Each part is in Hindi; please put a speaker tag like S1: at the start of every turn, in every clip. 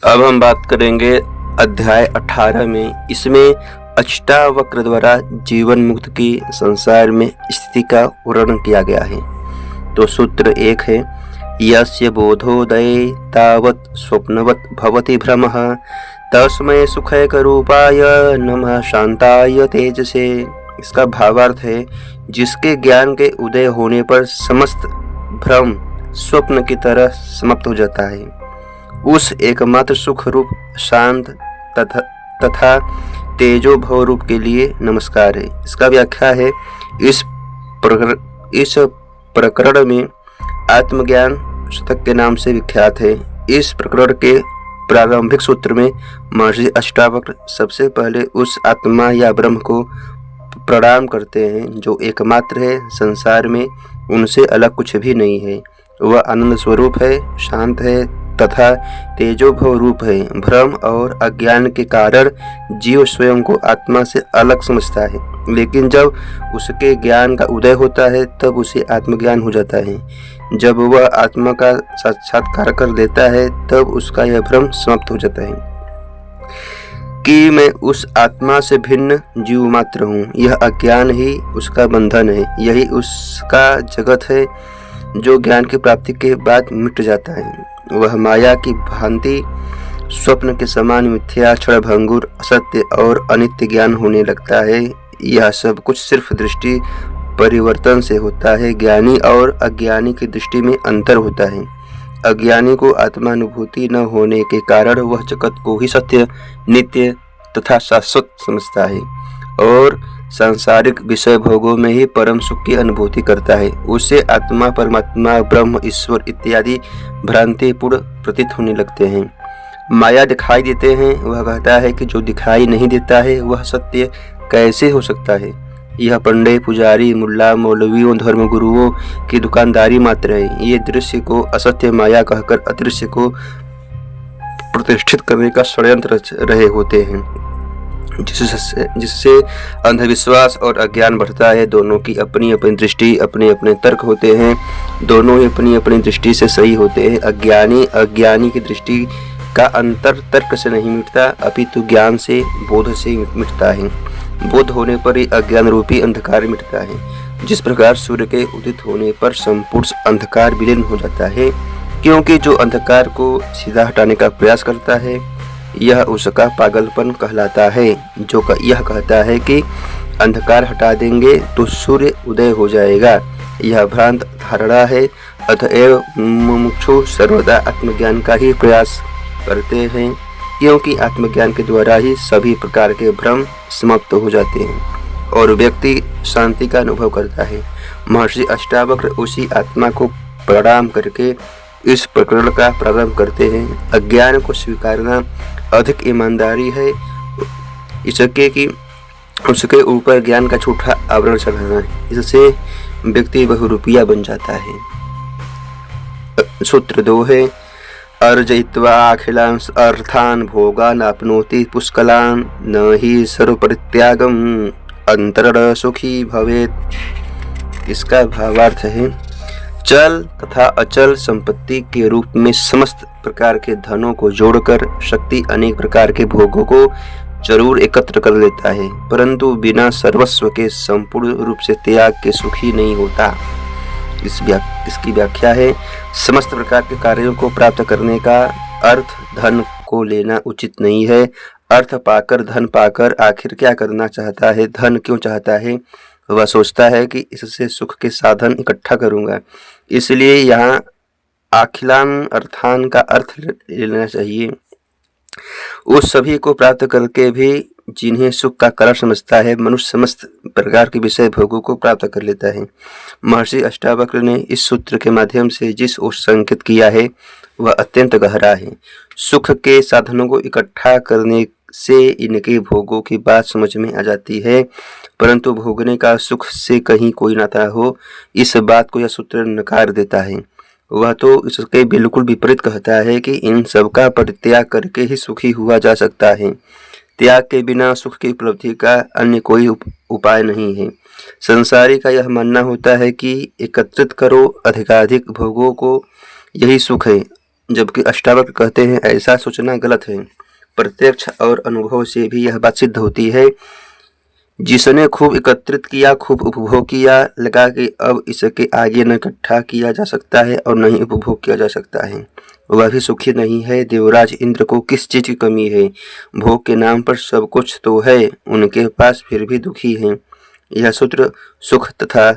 S1: अब हम बात करेंगे अध्याय 18 में। इसमें अष्टावक्र द्वारा जीवन मुक्त की संसार में स्थिति का वर्णन किया गया है। तो सूत्र 1 है, यस्य बोधोदये तावत् स्वप्नवत् भवति भ्रमः तस्मै सुखैकरूपाय नमः शांताय तेजसे। इसका भावार्थ है, जिसके ज्ञान के उदय होने पर समस्त भ्रम स्वप्न की तरह समाप्त हो जाता है, उस एकमात्र सुख रूप शांत तथा तेजो भव रूप के लिए नमस्कार है। इसका व्याख्या है, इस प्रकरण में आत्मज्ञान शतक के नाम से विख्यात है। इस प्रकरण के प्रारंभिक सूत्र में महर्षि अष्टावक्र सबसे पहले उस आत्मा या ब्रह्म को प्रणाम करते हैं जो एकमात्र है, संसार में उनसे अलग कुछ भी नहीं है। वह आनंद स्वरूप है, शांत है तथा तेजोभव रूप है। भ्रम और अज्ञान के कारण जीव स्वयं को आत्मा से अलग समझता है, लेकिन जब उसके ज्ञान का उदय होता है तब उसे आत्मज्ञान हो जाता है। जब वह आत्मा का साक्षात्कार कर लेता है तब उसका यह भ्रम समाप्त हो जाता है कि मैं उस आत्मा से भिन्न जीव मात्र हूँ। यह अज्ञान ही उसका बंधन है, यही उसका जगत है जो ज्ञान की प्राप्ति के बाद मिट जाता है। वह माया की भांति स्वप्न के समान मिथ्या, क्षणभंगुर, असत्य और अनित्य ज्ञान होने लगता है। यह सब कुछ सिर्फ दृष्टि परिवर्तन से होता है। ज्ञानी और अज्ञानी की दृष्टि में अंतर होता है। अज्ञानी को आत्मानुभूति न होने के कारण वह जगत को ही सत्य, नित्य तथा शाश्वत समझता है और सांसारिक विषय भोगों में ही परम सुख की अनुभूति करता है। उसे आत्मा, परमात्मा, ब्रह्म, ईश्वर इत्यादि भ्रांतिपूर्ण प्रतीत होने लगते हैं। माया दिखाई देते हैं, वह कहता है कि जो दिखाई नहीं देता है वह सत्य कैसे हो सकता है। यह पंडित, पुजारी, मुल्ला, मौलवियों, धर्मगुरुओं की दुकानदारी मात्र है। ये दृश्य को असत्य माया कहकर अदृश्य को प्रतिष्ठित करने का षड्यंत्र रच रहे होते हैं, जिससे अंधविश्वास और अज्ञान बढ़ता है। दोनों की अपनी अपनी दृष्टि, अपने अपने तर्क होते हैं। दोनों ही अपनी अपनी दृष्टि से सही होते हैं। अज्ञानी की दृष्टि का अंतर तर्क से नहीं मिटता, अपितु ज्ञान से, बोध से मिटता है। बोध होने पर ही अज्ञान रूपी अंधकार मिटता है। जिस प्रकार सूर्य के उदित होने पर संपूर्ण अंधकार विलीन हो जाता है, क्योंकि जो अंधकार को सीधा हटाने का प्रयास करता है यह उसका पागलपन कहलाता है। जो यह कहता है कि अंधकार हटा देंगे तो सूर्य उदय हो जाएगा, यह भ्रांत धारणा है। अतएव मुमुक्षु सर्वदा आत्मज्ञान का ही प्रयास करते हैं, क्योंकि आत्मज्ञान के द्वारा ही सभी प्रकार के भ्रम समाप्त हो जाते हैं और व्यक्ति शांति का अनुभव करता है। महर्षि अष्टावक्र उसी आत्मा को प्रणाम करके इस प्रकरण का प्रारंभ करते हैं। अज्ञान को स्वीकारना अधिक ईमानदारी है, इसके कि उसके ऊपर ज्ञान का झूठा आवरण चढ़ाना है। इससे व्यक्ति बहुरूपिया बन जाता है। सूत्र 2 है, अर्जयित्वा अखिलान् अर्थान् भोगान् आपनोति पुष्कलान् न हि सर्वपरित्यागम् अंतरः सुखी भवेत्। इसका भावार्थ है, चल तथा अचल संपत्ति के रूप में समस्त प्रकार के धनों को जोड़कर शक्ति अनेक प्रकार के भोगों को जरूर एकत्र कर लेता है, परंतु बिना सर्वस्व के संपूर्ण रूप से त्याग के सुखी नहीं होता। इसकी व्याख्या है, समस्त प्रकार के कार्यों को प्राप्त करने का अर्थ धन को लेना उचित नहीं है। अर्थ पाकर, धन पाकर आखिर क्या करना चाहता है? धन क्यों चाहता है? वह सोचता है कि इससे सुख के साधन इकट्ठा करूंगा। इसलिए यहाँ अखिलान अर्थान का अर्थ लेना चाहिए। उस सभी को प्राप्त करके भी जिन्हें सुख का कारण समझता है, मनुष्य समस्त प्रकार के विषय भोगों को प्राप्त कर लेता है। महर्षि अष्टावक्र ने इस सूत्र के माध्यम से जिस ओर संकेत किया है वह अत्यंत गहरा है। सुख के साधनों को इकट्ठा करने से इनके भोगों की बात समझ में आ जाती है, परंतु भोगने का सुख से कहीं कोई नाता हो, इस बात को यह सूत्र नकार देता है। वह तो इसके बिल्कुल विपरीत कहता है कि इन सब का परित्याग करके ही सुखी हुआ जा सकता है। त्याग के बिना सुख की उपलब्धि का अन्य कोई उपाय नहीं है। संसारी का यह मानना होता है कि एकत्रित करो अधिकाधिक भोगों को, यही सुख है। जबकि अष्टावक्र कहते हैं ऐसा सोचना गलत है। प्रत्यक्ष और अनुभव से भी यह बात सिद्ध होती है। जिसने खूब एकत्रित किया, खूब उपभोग किया, लगा कि अब इसके आगे न इकट्ठा किया जा सकता है और न ही उपभोग किया जा सकता है, वह भी सुखी नहीं है। देवराज इंद्र को किस चीज की कमी है? भोग के नाम पर सब कुछ तो है उनके पास, फिर भी दुखी हैं। यह सूत्र सुख तथा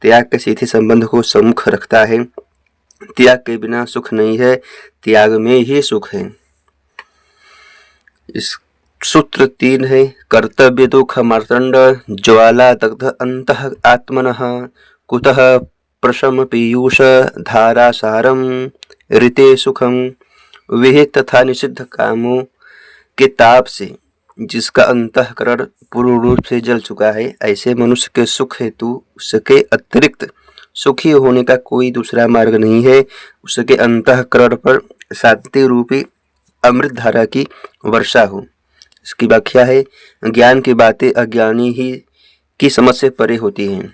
S1: त्याग के सीधे संबंध को सम्मुख रखता है। त्याग के बिना सुख नहीं है, त्याग में ही सुख है। इस सूत्र 3 है। कर्तव्य दुख मार्तंड ज्वाला दग्ध अंतः आत्मनः कुतः प्रशम पीयूष धारा सारम ऋते सुखम। विहित तथा निषिद्ध कामों के ताप से जिसका अंतःकरण पूर्ण रूप से जल चुका है, ऐसे मनुष्य के सुख हेतु उसके अतिरिक्त सुखी होने का कोई दूसरा मार्ग नहीं है। उसके अंतःकरण पर शांति रूपी अमृत धारा की वर्षा हो। इसकी व्याख्या है, ज्ञान की बातें अज्ञानी ही की समझ से परे होती हैं,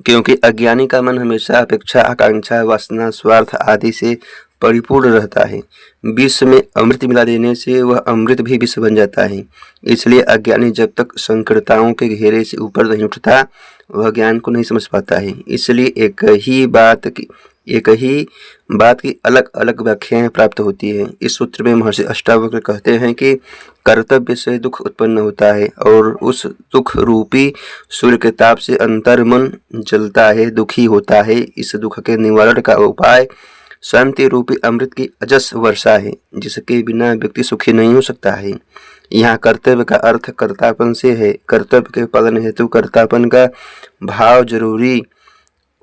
S1: क्योंकि अज्ञानी का मन हमेशा अपेक्षा, आकांक्षा, वासना, स्वार्थ आदि से परिपूर्ण रहता है। विष में अमृत मिला देने से वह अमृत भी विष बन जाता है। इसलिए अज्ञानी जब तक संकीर्णताओं के घेरे से ऊपर नहीं उठता, वह ज्ञान को नहीं समझ पाता है। इसलिए एक ही बात की अलग अलग व्याख्याएं प्राप्त होती हैं। इस सूत्र में महर्षि अष्टावक्र कहते हैं कि कर्तव्य से दुख उत्पन्न होता है और उस दुख रूपी सूर्य के ताप से अंतर्मन जलता है, दुखी होता है। इस दुख के निवारण का उपाय शांति रूपी अमृत की अजस वर्षा है, जिसके बिना व्यक्ति सुखी नहीं हो सकता है। यहाँ कर्तव्य का अर्थ कर्तापन से है। कर्तव्य के पालन हेतु कर्तापन का भाव जरूरी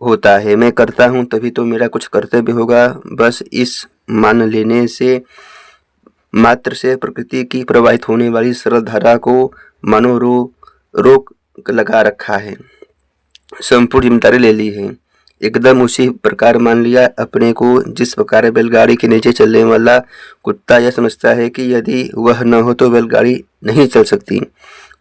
S1: होता है। मैं करता हूँ तभी तो मेरा कुछ कर्तव्य होगा, बस इस मान लेने से मात्र से प्रकृति की प्रवाहित होने वाली सरल धारा को मानो रोक लगा रखा है, संपूर्ण जिम्मेदारी ले ली है। एकदम उसी प्रकार मान लिया अपने को जिस प्रकार बैलगाड़ी के नीचे चलने वाला कुत्ता यह समझता है कि यदि वह न हो तो बैलगाड़ी नहीं चल सकती।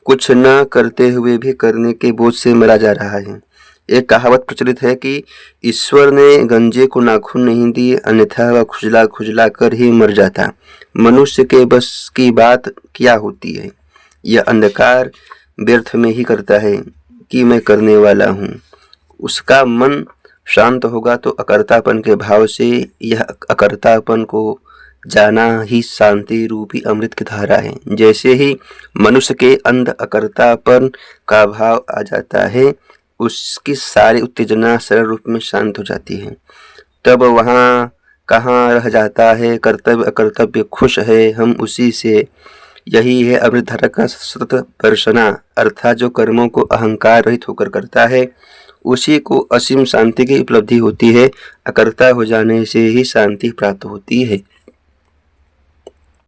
S1: कुछ न करते हुए भी करने के बोझ से मरा जा रहा है। एक कहावत प्रचलित है कि ईश्वर ने गंजे को नाखून नहीं दिए, अन्यथा वह खुजला खुजला कर ही मर जाता। मनुष्य के बस की बात क्या होती है? यह अंधकार व्यर्थ में ही करता है कि मैं करने वाला हूँ। उसका मन शांत होगा तो अकर्तापन के भाव से यह अकर्तापन को जाना ही शांति रूपी अमृत की धारा है। जैसे ही मनुष्य के अंदर अकर्तापन का भाव आ जाता है, उसकी सारी उत्तेजना सरल रूप में शांत हो जाती है। तब वहाँ कहाँ रह जाता है कर्तव्य अकर्तव्य, खुश है हम उसी से। यही है अमृत धारा का सतत दर्शना, अर्थात जो कर्मों को अहंकार रहित होकर करता है उसी को असीम शांति की उपलब्धि होती है। अकर्ता हो जाने से ही शांति प्राप्त होती है।